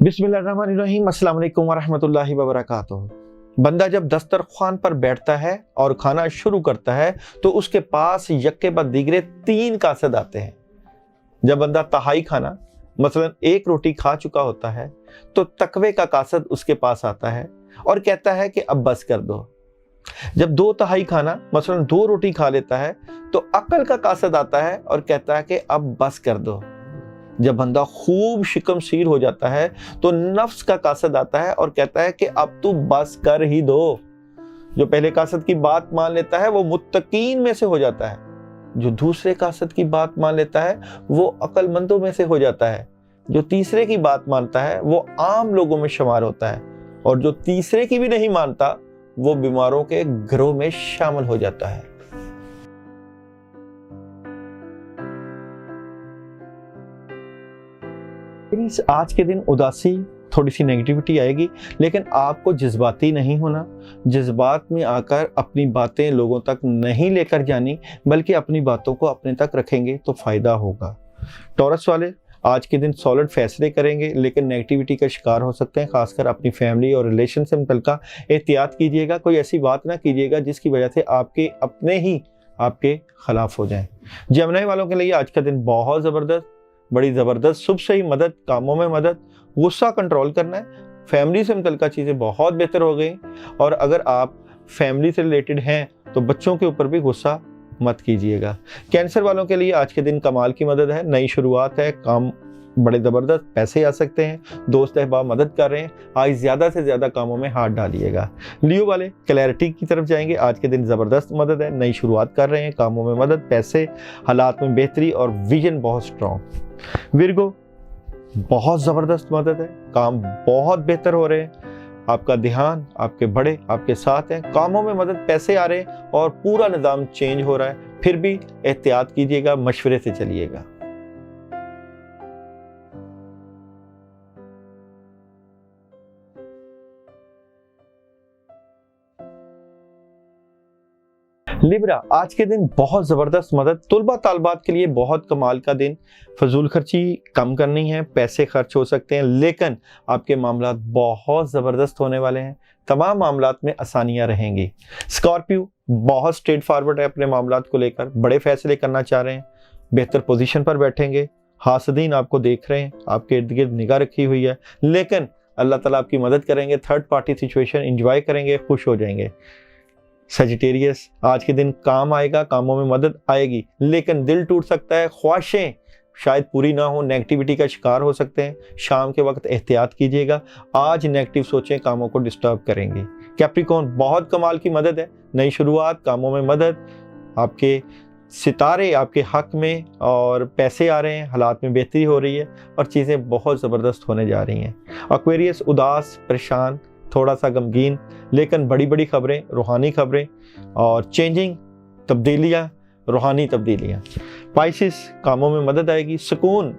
बिस्मिल्लाहिर्रहमानिर्रहीम, अस्सलाम वालेकुम वरहमतुल्लाहि वबरकातुहू। बंदा जब दस्तरख्वान पर बैठता है और खाना शुरू करता है तो उसके पास यक्के बाद दीगरे 3 कासद आते हैं। जब बंदा तहाई खाना मसलन 1 रोटी खा चुका होता है तो तकवे का कासद उसके पास आता है और कहता है कि अब बस कर दो। जब 2 तिहाई खाना मसलन 2 रोटी खा लेता है तो अक्ल का कासद आता है और कहता है कि अब बस कर दो। जब बंदा खूब शिकमशीर हो जाता है तो नफ्स का कासद आता है और कहता है कि अब तू बस कर ही दो। जो पहले कासद की बात मान लेता है वो मुत्तकीन में से हो जाता है, जो दूसरे कासद की बात मान लेता है वो अक्लमंदों में से हो जाता है, जो तीसरे की बात मानता है वो आम लोगों में शुमार होता है, और जो तीसरे की भी नहीं मानता वो बीमारों के गिरोह में शामिल हो जाता है। आज के दिन उदासी, थोड़ी सी नेगेटिविटी आएगी, लेकिन आपको जज्बाती नहीं होना। जज्बात में आकर अपनी बातें लोगों तक नहीं लेकर जानी, बल्कि अपनी बातों को अपने तक रखेंगे तो फायदा होगा। टॉरस वाले आज के दिन सॉलिड फैसले करेंगे, लेकिन नेगेटिविटी का शिकार हो सकते हैं। खासकर अपनी फैमिली और रिलेशन से मुतल्लिका एहतियात कीजिएगा। कोई ऐसी बात ना कीजिएगा जिसकी वजह से आपके अपने ही आपके खिलाफ हो जाएं। जेमिनी वालों के लिए आज का दिन बहुत ज़बरदस्त, बड़ी ज़बरदस्त। सुबह से ही मदद, कामों में मदद, गुस्सा कंट्रोल करना है। फैमिली से मुतल्लिका चीज़ें बहुत बेहतर हो गई, और अगर आप फैमिली से रिलेटेड हैं तो बच्चों के ऊपर भी गुस्सा मत कीजिएगा। कैंसर वालों के लिए आज के दिन कमाल की मदद है, नई शुरुआत है, काम बड़े ज़बरदस्त, पैसे आ सकते हैं, दोस्त अहबाब मदद कर रहे हैं। आज ज़्यादा से ज़्यादा कामों में हाथ डालिएगा। लियो वाले क्लैरिटी की तरफ जाएंगे। आज के दिन ज़बरदस्त मदद है, नई शुरुआत कर रहे हैं, कामों में मदद, पैसे, हालात में बेहतरी और विजन बहुत स्ट्रॉन्ग। विर्गो बहुत ज़बरदस्त मदद है, काम बहुत बेहतर हो रहे हैं, आपका ध्यान, आपके बड़े आपके साथ हैं, कामों में मदद, पैसे आ रहे हैं और पूरा निज़ाम चेंज हो रहा है। फिर भी एहतियात कीजिएगा, मशवरे से चलिएगा। लिब्रा आज के दिन बहुत ज़बरदस्त मदद, तुलबा तालबात के लिए बहुत कमाल का दिन। फजूल खर्ची कम करनी है, पैसे खर्च हो सकते हैं, लेकिन आपके मामलात बहुत ज़बरदस्त होने वाले हैं। तमाम मामलात में आसानियां रहेंगी। स्कॉर्पियो बहुत स्ट्रेट फॉरवर्ड है अपने मामलात को लेकर, बड़े फैसले करना चाह रहे हैं, बेहतर पोजीशन पर बैठेंगे। हासदीन आपको देख रहे हैं, आपके इर्द गिर्द निगाह रखी हुई है, लेकिन अल्लाह ताला आपकी मदद करेंगे। थर्ड पार्टी सिचुएशन इंजॉय करेंगे, खुश हो जाएंगे। सजिटेरियस आज के दिन काम आएगा, कामों में मदद आएगी, लेकिन दिल टूट सकता है, ख्वाहिशें शायद पूरी ना हो, नेगेटिविटी का शिकार हो सकते हैं। शाम के वक्त एहतियात कीजिएगा, आज नेगेटिव सोचें कामों को डिस्टर्ब करेंगे। कैप्रिकॉर्न बहुत कमाल की मदद है, नई शुरुआत, कामों में मदद, आपके सितारे आपके हक में और पैसे आ रहे हैं, हालात में बेहतरी हो रही है और चीज़ें बहुत ज़बरदस्त होने जा रही हैं। एक्वेरियस उदास, परेशान, थोड़ा सा गमगीन, लेकिन बड़ी बड़ी खबरें, रूहानी खबरें और चेंजिंग तब्दीलियाँ, रूहानी तब्दीलियाँ। पाइसिस कामों में मदद आएगी। सुकून,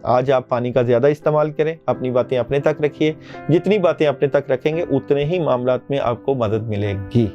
आज आप पानी का ज़्यादा इस्तेमाल करें, अपनी बातें अपने तक रखिए। जितनी बातें अपने तक रखेंगे उतने ही मामलात में आपको मदद मिलेगी।